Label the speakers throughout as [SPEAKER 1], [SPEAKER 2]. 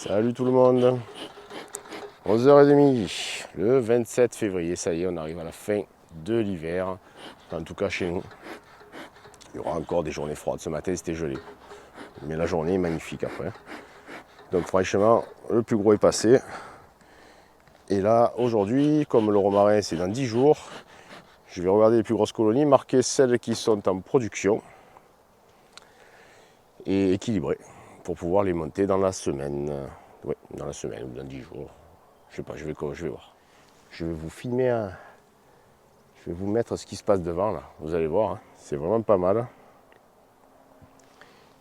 [SPEAKER 1] Salut tout le monde, 11h30, le 27 février, ça y est, on arrive à la fin de l'hiver, en tout cas chez nous. Il y aura encore des journées froides, ce matin c'était gelé, mais la journée est magnifique après. Donc franchement, le plus gros est passé. Et là, aujourd'hui, comme le romarin c'est dans 10 jours, je vais regarder les plus grosses colonies, marquer celles qui sont en production et équilibrer pour pouvoir les monter dans la semaine. Oui, dans la semaine ou dans 10 jours. Je sais pas, je vais voir. Je vais vous filmer, je vais vous mettre ce qui se passe devant là. Vous allez voir, hein, c'est vraiment pas mal.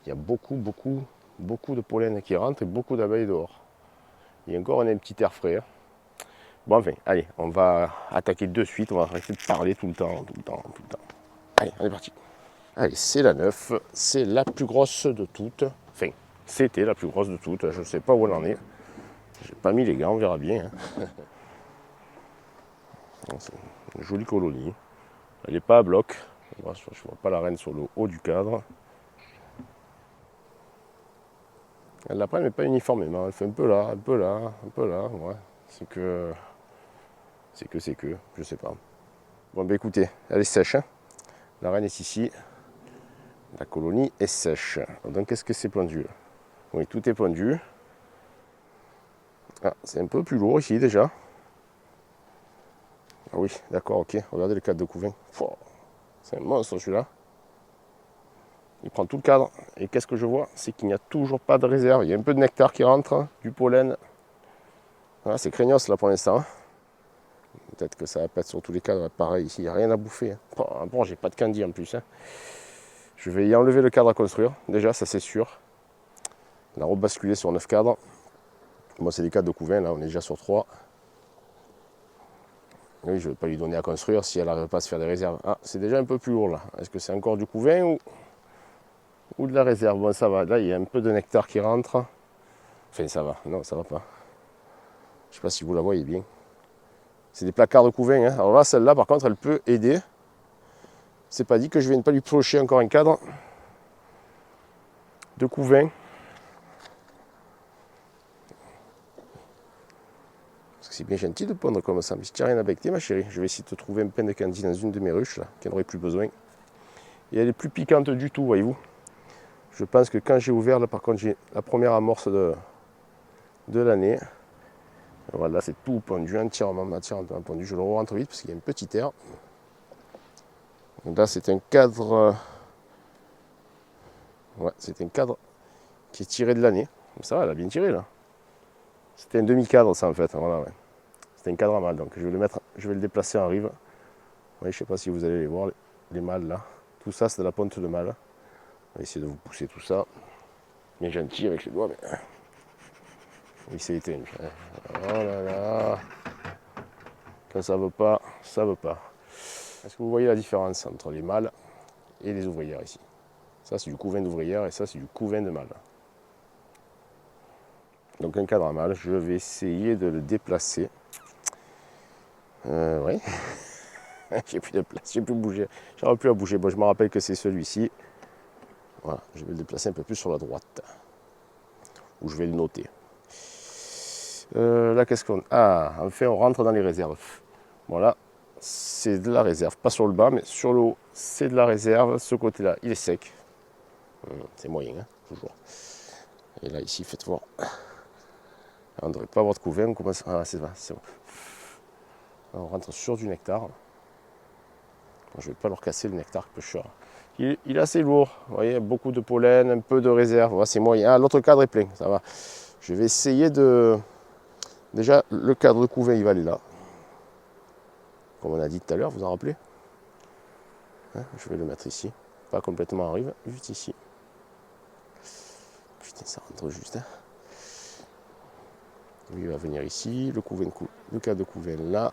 [SPEAKER 1] Il y a beaucoup de pollen qui rentre et beaucoup d'abeilles dehors. Et encore on a un petit air frais. Hein. Bon enfin, allez, on va attaquer de suite, on va arrêter de parler tout le temps. Allez, on est parti. Allez, c'est la 9, c'est la plus grosse de toutes. Enfin, c'était la plus grosse de toutes, je ne sais pas où elle en est. J'ai pas mis les gants, on verra bien. Hein. C'est une jolie colonie. Elle n'est pas à bloc. Je ne vois pas la reine sur le haut du cadre. Elle la prend, mais pas uniformément. Elle fait un peu là, un peu là, un peu là. Ouais. C'est que, je sais pas. Bon, ben écoutez, elle est sèche. Hein. La reine est ici. La colonie est sèche. Donc, qu'est-ce que c'est pondu là? Oui, tout est pondu. Ah, c'est un peu plus lourd ici déjà. Ah oui, d'accord, ok. Regardez le cadre de couvain. C'est un monstre celui-là. Il prend tout le cadre. Et qu'est-ce que je vois? C'est qu'il n'y a toujours pas de réserve. Il y a un peu de nectar qui rentre, du pollen. Voilà, c'est craignos là pour l'instant. Peut-être que ça va pas être sur tous les cadres. Pareil, ici, il n'y a rien à bouffer. Hein. Bon, j'ai pas de candy en plus. Hein. Je vais y enlever le cadre à construire. Déjà, ça c'est sûr. La rebasculer sur 9 cadres. Moi, c'est des cadres de couvain. Là, on est déjà sur 3. Oui, je ne vais pas lui donner à construire si elle n'arrive pas à se faire des réserves. Ah, c'est déjà un peu plus lourd là. Est-ce que c'est encore du couvain ou de la réserve? Bon, ça va. Là, il y a un peu de nectar qui rentre. Enfin, ça va. Non, ça va pas. Je ne sais pas si vous la voyez bien. C'est des placards de couvain. Hein. Alors là, celle-là, par contre, elle peut aider. C'est pas dit que je vienne pas lui piocher encore un cadre de couvain. Parce que c'est bien gentil de pondre comme ça. Mais si tu n'as rien à becter, ma chérie, je vais essayer de te trouver un pain de candy dans une de mes ruches, là, qui n'en aurait plus besoin. Et elle est plus piquante du tout, voyez-vous. Je pense que quand j'ai ouvert, là, par contre, j'ai la première amorce de l'année. Voilà, c'est tout pondu, entièrement pondu. Je le rentre vite parce qu'il y a une petite air. Donc là, c'est un cadre. Ouais, c'est un cadre qui est tiré de l'année. Ça va, elle a bien tiré là. C'était un demi-cadre, ça en fait. Voilà, ouais. C'était un cadre à mâle, donc je vais le déplacer en rive. Ouais, je ne sais pas si vous allez les voir, les mâles là. Tout ça, c'est de la ponte de mâle. On va essayer de vous pousser tout ça. Bien gentil avec les doigts, mais. Il s'est éteint. Oh là là. Quand ça veut pas, ça veut pas. Est-ce que vous voyez la différence entre les mâles et les ouvrières ici? Ça, c'est du couvain d'ouvrière et ça, c'est du couvain de mâle. Donc un cadre à mâle, je vais essayer de le déplacer. Oui. J'ai plus de place, j'ai plus bougé. J'aurais plus à bouger. Bon, je me rappelle que c'est celui-ci. Voilà, je vais le déplacer un peu plus sur la droite. Où je vais le noter. Là, qu'est-ce qu'on... Ah, enfin, on rentre dans les réserves. Voilà, c'est de la réserve. Pas sur le bas, mais sur le haut, c'est de la réserve. Ce côté-là, il est sec. C'est moyen, hein, toujours. Et là, ici, faites voir. On ne devrait pas avoir de couvain. On commence... Ah, c'est bon. On rentre sur du nectar. Bon, je ne vais pas leur casser le nectar pêcheur. Il est assez lourd. Vous voyez, beaucoup de pollen, un peu de réserve. Voilà, c'est moyen. Ah, l'autre cadre est plein. Ça va. Je vais essayer de... Déjà, le cadre de couvain, il va aller là. Comme on a dit tout à l'heure, vous en rappelez? Hein, je vais le mettre ici. Pas complètement en rive, juste ici. Putain, ça rentre juste. Hein. Lui, il va venir ici. Le cadre de couvain là.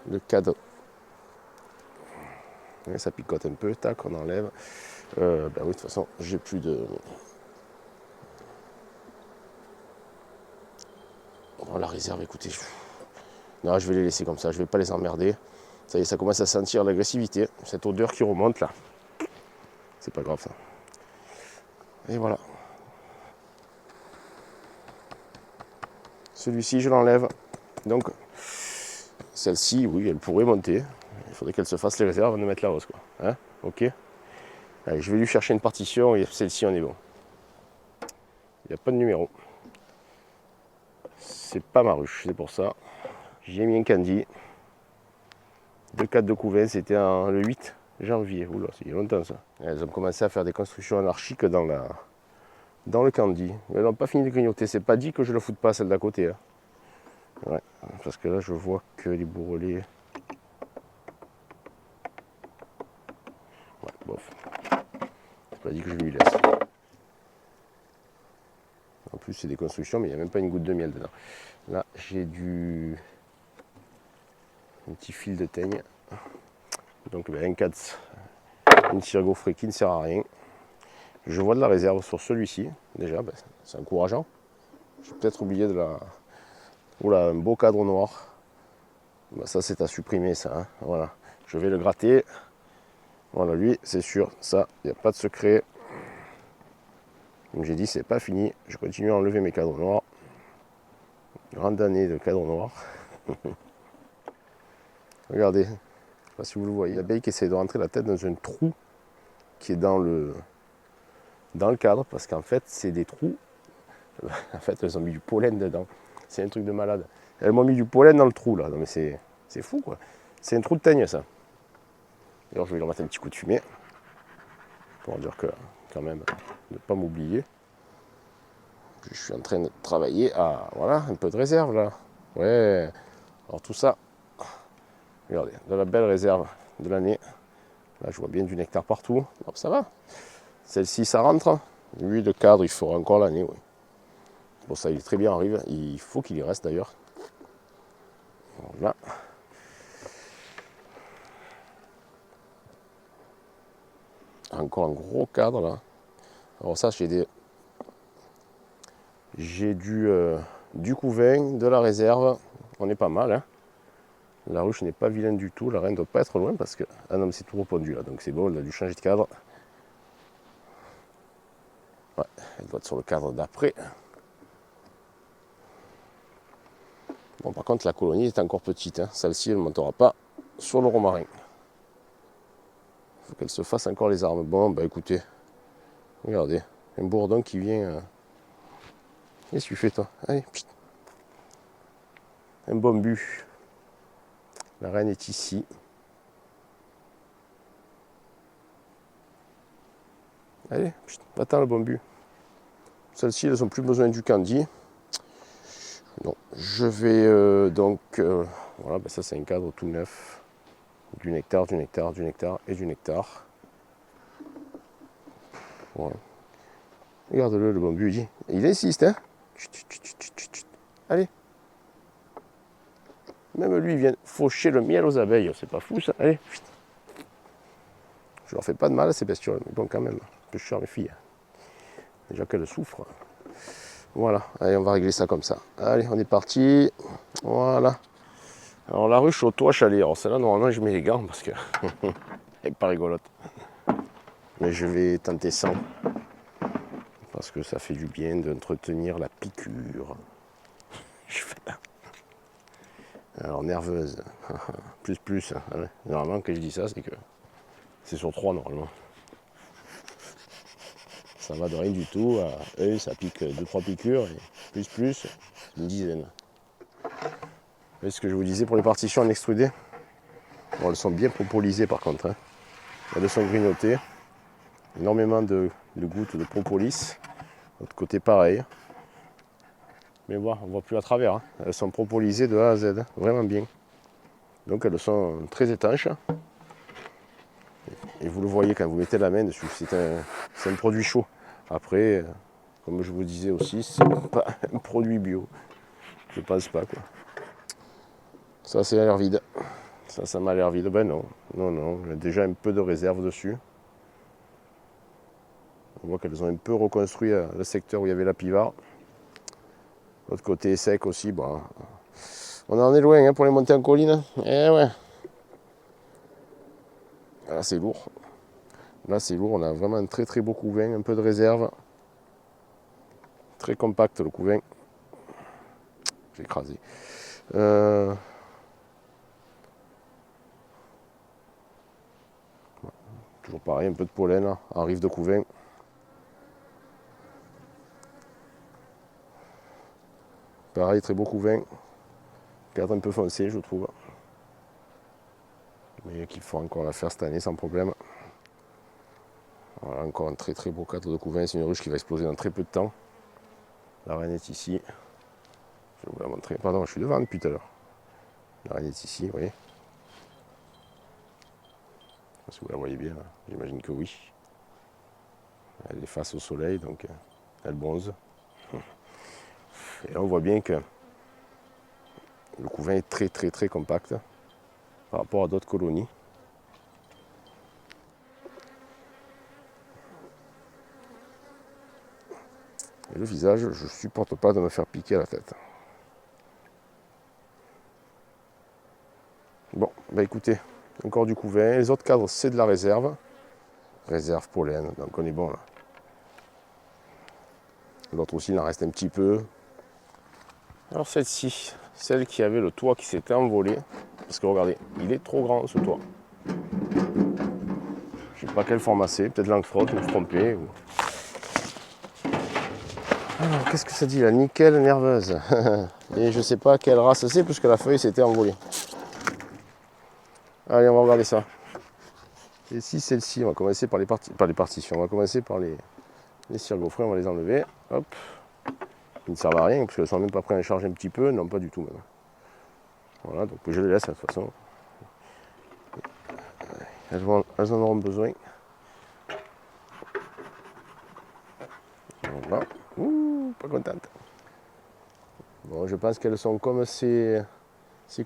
[SPEAKER 1] Le cadre. Et ça picote un peu. Tac, on enlève. Ben oui, de toute façon, j'ai plus de. Bon, la réserve, écoutez. Non, je vais les laisser comme ça. Je vais pas les emmerder. Ça y est, ça commence à sentir l'agressivité. Cette odeur qui remonte là. C'est pas grave ça. Et voilà. Celui-ci, je l'enlève. Donc, celle-ci, oui, elle pourrait monter. Il faudrait qu'elle se fasse les réserves avant de mettre la hausse, quoi. Hein? Ok. Allez, je vais lui chercher une partition et celle-ci, on est bon. Il n'y a pas de numéro. C'est pas ma ruche, c'est pour ça. J'ai mis un candy. 2-4 de Couvain, c'était le 8 janvier. Oula, c'est il y a longtemps ça. Elles ont commencé à faire des constructions anarchiques dans le candy. Elles n'ont pas fini de grignoter. C'est pas dit que je le foute pas celle d'à côté. Hein. Ouais, parce que là, je vois que les bourrelets. Ouais, bof. C'est pas dit que je lui laisse. En plus, c'est des constructions, mais il n'y a même pas une goutte de miel dedans. Là, j'ai un petit fil de teigne. Donc, un 4, une Sirgo Free qui ne sert à rien. Je vois de la réserve sur celui-ci. Déjà, ben, c'est encourageant. J'ai peut-être oublié de la. Oula, un beau cadre noir. Ben, ça, c'est à supprimer, ça. Hein. Voilà. Je vais le gratter. Voilà, lui, c'est sûr. Ça, il n'y a pas de secret. Comme j'ai dit, c'est pas fini. Je continue à enlever mes cadres noirs. Grande année de cadres noirs. Regardez. Je ne sais pas si vous le voyez. L'abeille qui essaie de rentrer la tête dans un trou qui est dans le cadre. Parce qu'en fait, c'est des trous. En fait, elles ont mis du pollen dedans. C'est un truc de malade. Elles m'ont mis du pollen dans le trou, là. Non, mais c'est fou, quoi. C'est un trou de teigne, ça. D'ailleurs, je vais leur mettre un petit coup de fumée. Pour dire que, quand même, ne pas m'oublier. Je suis en train de travailler à, voilà, un peu de réserve, là. Ouais. Alors, tout ça, regardez, de la belle réserve de l'année. Là, je vois bien du nectar partout. Donc, ça va. Celle-ci, ça rentre. Lui, le cadre, il fera encore l'année, oui. Bon, ça, il est très bien en rive. Il faut qu'il y reste, d'ailleurs. Voilà. Encore un gros cadre, là. Alors ça, j'ai du couvain, de la réserve. On est pas mal, hein. La ruche n'est pas vilaine du tout. La reine ne doit pas être loin parce que... Ah non, mais c'est tout repondu, là. Donc c'est bon, elle a dû changer de cadre. Ouais, elle doit être sur le cadre d'après. Bon, par contre, la colonie est encore petite. Hein. Celle-ci, elle ne montera pas sur le romarin. Il faut qu'elle se fasse encore les armes. Bon, bah écoutez, regardez, un bourdon qui vient... Qu'est-ce que tu fais, toi? Allez, pchit. Un bon but. La reine est ici. Allez, attends le bon but. Celles-ci, elles n'ont plus besoin du candy. Non, je vais voilà, ben ça c'est un cadre tout neuf. Du nectar, du nectar, du nectar et du nectar. Voilà. Regarde-le, le bon but, il insiste, hein. Allez. Même lui, il vient faucher le miel aux abeilles. C'est pas fou, ça. Allez. Je leur fais pas de mal à ces bestioles. Mais bon, quand même, je suis mes filles. Déjà qu'elles souffrent. Voilà. Allez, on va régler ça comme ça. Allez, on est parti. Voilà. Alors, la ruche au toit chalet. Alors, celle-là, normalement, je mets les gants parce que elle n'est pas rigolote. Mais je vais tenter sans. Parce que ça fait du bien d'entretenir la piqûre. Je fais là. Alors, nerveuse. plus. Normalement, quand je dis ça, c'est que c'est sur 3 normalement. Ça va de rien du tout. Ça pique 2-3 piqûres. Et plus, une dizaine. Vous voyez ce que je vous disais pour les partitions en extrudé. Bon, elles sont bien propolisées par contre. Hein. Elles sont grignotées. Énormément de gouttes de propolis. De l'autre côté, pareil. Mais bon, on ne voit plus à travers. Hein. Elles sont propolisées de A à Z. Hein. Vraiment bien. Donc elles sont très étanches. Et vous le voyez quand vous mettez la main dessus. C'est un produit chaud. Après, comme je vous disais aussi, c'est pas un produit bio. Je pense pas, quoi. Ça, c'est l'air vide. Ça m'a l'air vide. Ben non. Il y a déjà un peu de réserve dessus. On voit qu'elles ont un peu reconstruit le secteur où il y avait la pivard. L'autre côté est sec aussi. Bon, on en est loin hein, pour les montées en colline. Eh ouais. Là, c'est lourd. Là, c'est lourd. On a vraiment un très très beau couvain. Un peu de réserve. Très compact le couvain. j'ai écrasé. Toujours pareil, un peu de pollen là, en rive de couvain. Pareil, très beau couvain. Cadre un peu foncé, je trouve. Mais qu'il faut encore la faire cette année sans problème. Voilà, encore un très très beau cadre de couvain. C'est une ruche qui va exploser dans très peu de temps. La reine est ici. Je vais vous la montrer. Pardon, je suis devant depuis tout à l'heure. La reine est ici, vous voyez. Si vous la voyez bien, j'imagine que oui. Elle est face au soleil, donc elle bronze. Et là, on voit bien que le couvain est très très très compact par rapport à d'autres colonies. Et le visage, je ne supporte pas de me faire piquer à la tête. Bon, bah écoutez, encore du couvain. Les autres cadres, c'est de la réserve. Réserve pollen, donc on est bon là. L'autre aussi, il en reste un petit peu. Alors celle-ci, celle qui avait le toit qui s'était envolé. Parce que regardez, il est trop grand ce toit. Je ne sais pas quel format c'est, peut-être l'encre, je me suis trompé. Alors, qu'est-ce que ça dit là? Nickel nerveuse. Et je ne sais pas quelle race c'est, puisque la feuille s'était envolée. Allez, on va regarder ça. Et si celle-ci, on va commencer par les partitions. On va commencer par les cirgofraies, on va les enlever. Hop. Ils ne servent à rien, parce qu'elles sont même pas prêtes à charger un petit peu. Non, pas du tout même. Voilà, donc je les laisse de toute façon. Elles en auront besoin. Voilà. Ouh, pas contente. Bon, je pense qu'elles sont comme ses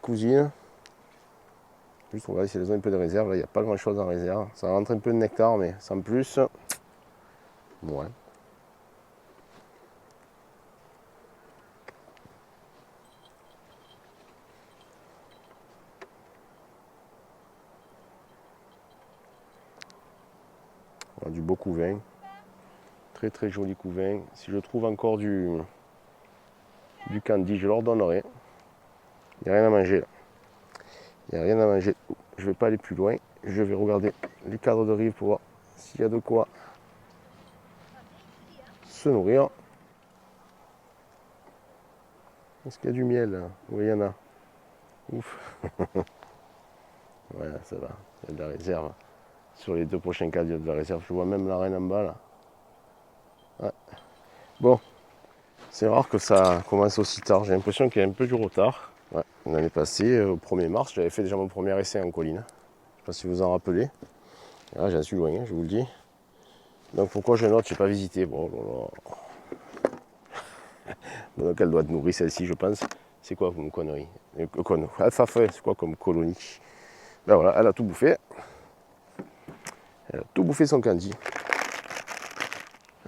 [SPEAKER 1] cousines. Juste regarder si elles ont un peu de réserve. Là, il n'y a pas grand chose en réserve. Ça rentre un peu de nectar, mais sans plus. Ouais. Voilà, du beau couvain. Très très joli couvain. Si je trouve encore du candy, je leur donnerai. Il n'y a rien à manger là. Il n'y a rien à manger. Je ne vais pas aller plus loin. Je vais regarder les cadres de rive pour voir s'il y a de quoi se nourrir. Est-ce qu'il y a du miel là? Oui, il y en a. Ouf. Ouais, ça va. Il y a de la réserve. Sur les 2 prochains cadres, il y a de la réserve. Je vois même la reine en bas là. Ouais. Bon, c'est rare que ça commence aussi tard. J'ai l'impression qu'il y a un peu du retard. Ouais. L'année passée, au 1er mars, j'avais fait déjà mon premier essai en colline. Je ne sais pas si vous en rappelez. Là, j'en suis loin, je vous le dis. Donc pourquoi je note, je n'ai pas visité. Bon, donc elle doit être nourrie celle-ci, je pense. C'est quoi comme connerie? Alpha feuille, c'est quoi comme colonie? Ben voilà, elle a tout bouffé. Elle a tout bouffé son candy.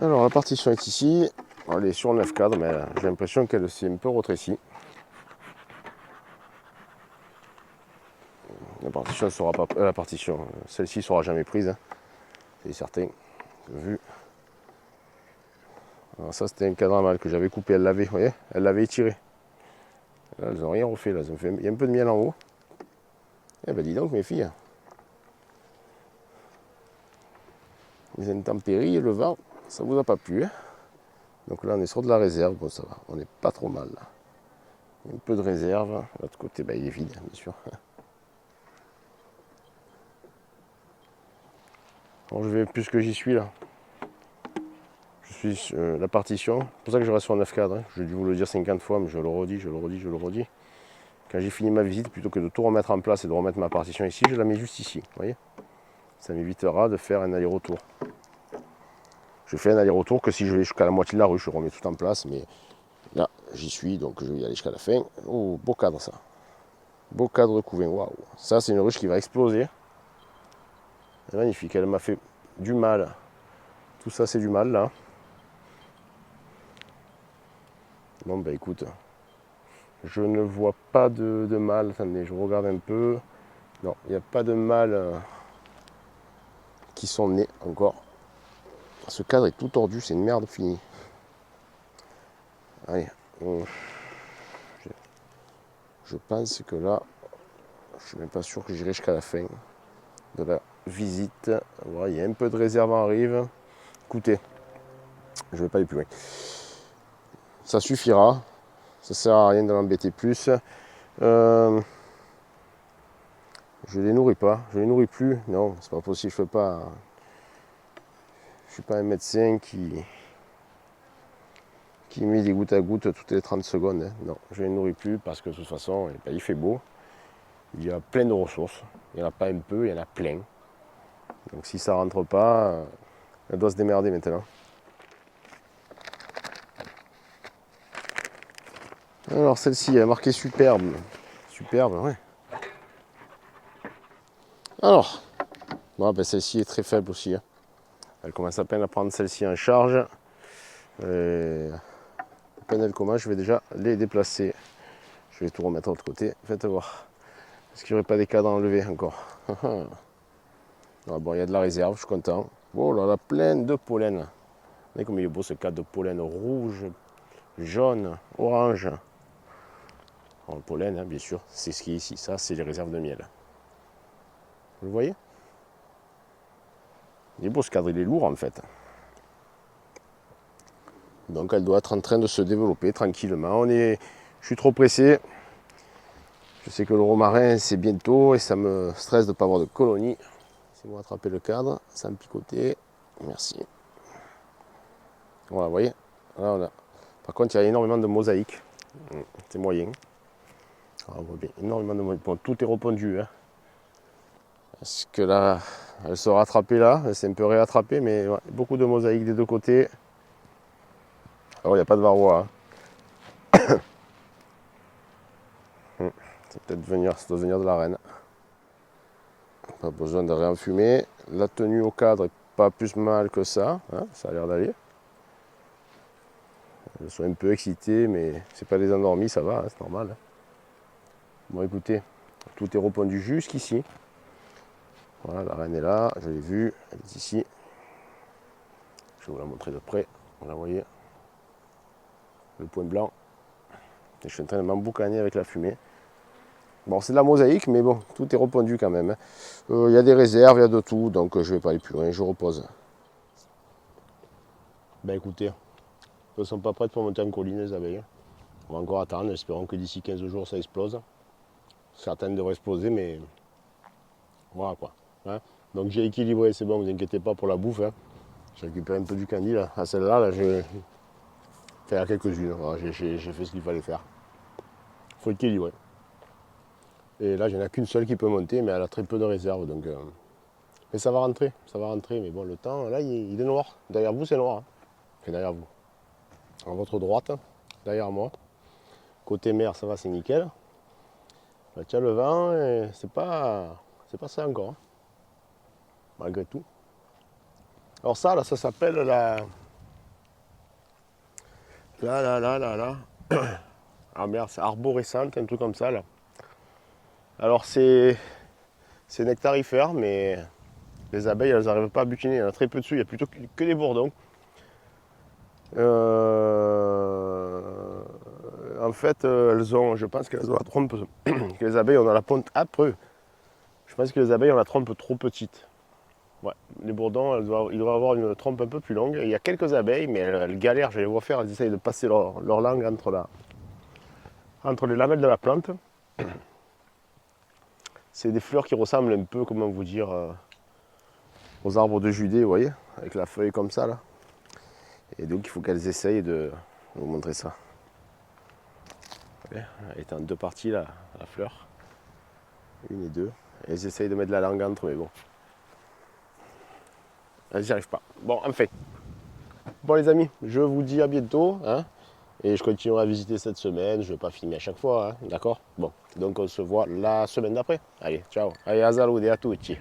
[SPEAKER 1] Alors la partition est ici. Elle est sur 9 cadres, mais j'ai l'impression qu'elle s'est un peu retrécie. La partition sera pas. Celle-ci sera jamais prise, hein. C'est certain. Vu. Alors ça c'était un cadre à mâle que j'avais coupé, elle l'avait, vous voyez, elle l'avait étiré. Là, elles n'ont rien refait, là. Il y a un peu de miel en haut. Eh ben dis donc mes filles. Les intempéries et le vent, ça vous a pas plu, hein. Donc là on est sur de la réserve, bon ça va, on n'est pas trop mal là. Un peu de réserve, l'autre côté bah, il est vide bien sûr. Alors je vais plus que j'y suis là. Je suis la partition, c'est pour ça que je reste sur 9 cadres, hein. Je vais dû vous le dire 50 fois, mais je le redis. Quand j'ai fini ma visite, plutôt que de tout remettre en place et de remettre ma partition ici, je la mets juste ici, vous voyez. Ça m'évitera de faire un aller-retour. Je fais un aller-retour que si je vais jusqu'à la moitié de la rue, je remets tout en place, mais là, j'y suis, donc je vais y aller jusqu'à la fin. Oh, beau cadre ça. Beau cadre de couvain, waouh. Ça, c'est une ruche qui va exploser. Elle est magnifique, elle m'a fait du mal. Tout ça, c'est du mal, là. Bon, bah écoute, je ne vois pas de mal. Attendez, je regarde un peu. Non, il n'y a pas de mâles qui sont nés encore. Ce cadre est tout tordu, c'est une merde finie. Allez, Je pense que là, je ne suis même pas sûr que j'irai jusqu'à la fin de la visite. Voilà, il y a un peu de réserve en rive. Écoutez, je ne vais pas aller plus loin. Ça suffira. Ça ne sert à rien de l'embêter plus. Je les nourris pas. Je les nourris plus. Non, c'est pas possible. Je suis pas un médecin qui met des gouttes à gouttes toutes les 30 secondes. Hein. Non, je les nourris plus parce que de toute façon, eh ben, il fait beau. Il y a plein de ressources. Il n'y en a pas un peu, il y en a plein. Donc si ça rentre pas, elle doit se démerder maintenant. Alors celle-ci, elle a marqué superbe. Superbe, ouais. Alors, bon, ben, celle-ci est très faible aussi. Hein. Elle commence à peine à prendre celle-ci en charge. Et à peine elle commence, je vais déjà les déplacer. Je vais tout remettre de l'autre côté. Faites voir. Est-ce qu'il n'y aurait pas des cadres à enlever encore? Ah, bon, il y a de la réserve, je suis content. Oh là là, plein de pollen. Vous voyez comme il est beau ce cadre de pollen rouge, jaune, orange. Alors, le pollen, hein, bien sûr, c'est ce qui est ici. Ça, c'est les réserves de miel. Vous le voyez? Il est beau ce cadre, il est lourd en fait. Donc elle doit être en train de se développer tranquillement. Je suis trop pressé. Je sais que le romarin c'est bientôt et ça me stresse de ne pas avoir de colonie. Si vous rattrapez le cadre, sans picoter. Merci. Voilà, vous voyez. Voilà. Par contre, il y a énormément de mosaïques. C'est moyen. On voit bien énormément de mosaïques. Bon, tout est repondu. Hein. Est-ce que là, elle se rattrapée là, elle s'est un peu réattrapée, mais ouais, beaucoup de mosaïques des deux côtés. Alors, il n'y a pas de varroa. Hein. Ça doit venir de la reine. Pas besoin de réenfumer. La tenue au cadre est pas plus mal que ça. Hein, ça a l'air d'aller. Elles sont un peu excitées, mais c'est pas des endormis, ça va, hein, c'est normal. Hein. Bon, écoutez, tout est repondu jusqu'ici. Voilà, la reine est là, je l'ai vue, elle est ici. Je vais vous la montrer de près. Vous la voyez. Le point blanc. Et je suis en train de m'emboucaner avec la fumée. Bon, c'est de la mosaïque, mais bon, tout est repondu quand même. Il y a des réserves, il y a de tout, donc je ne vais pas aller plus loin, je repose. Ben écoutez, elles ne sont pas prêtes pour monter en colline, les abeilles. On va encore attendre, espérons que d'ici 15 jours, ça explose. Certaines devraient exploser, mais voilà quoi. Hein. Donc j'ai équilibré, c'est bon, vous inquiétez pas pour la bouffe. Hein. J'ai récupéré un peu du candy, là. À celle-là, là, j'ai fait quelques-unes. Voilà, j'ai fait ce qu'il fallait faire. Il faut équilibrer. Et là, il n'y en a qu'une seule qui peut monter, mais elle a très peu de réserve. Donc, mais ça va rentrer, mais bon, le temps, là, il est noir. Derrière vous, c'est noir. Hein. Enfin, derrière vous. À votre droite, derrière moi. Côté mer, ça va, c'est nickel. Là, tu as le vent, et c'est pas ça encore. Hein. Malgré tout. Alors ça, là, ça s'appelle la... Là. Ah merde, c'est arborescente, un truc comme ça, là. Alors c'est nectarifère, mais les abeilles, elles n'arrivent pas à butiner. Il y en a très peu dessus, il n'y a plutôt que des bourdons. En fait, je pense qu'elles ont la trompe, que les abeilles ont la ponte âpre. Je pense que les abeilles ont la trompe trop petite. Ouais, les bourdons, ils doivent avoir une trompe un peu plus longue. Il y a quelques abeilles, mais elles galèrent, je les vois faire, elles essayent de passer leur langue entre les lamelles de la plante. C'est des fleurs qui ressemblent un peu, comment vous dire, aux arbres de Judée, vous voyez, avec la feuille comme ça, là. Et donc, il faut qu'elles essayent de vous montrer ça. Elle est en deux parties, là, la fleur. Une et deux. Et elles essayent de mettre la langue entre, mais bon. Elles n'y arrivent pas. Bon, enfin. Bon, les amis, je vous dis à bientôt. Hein, et je continuerai à visiter cette semaine. Je ne vais pas filmer à chaque fois, hein, d'accord? Bon, donc on se voit la semaine d'après. Allez, ciao. Allez, à saluti a tutti.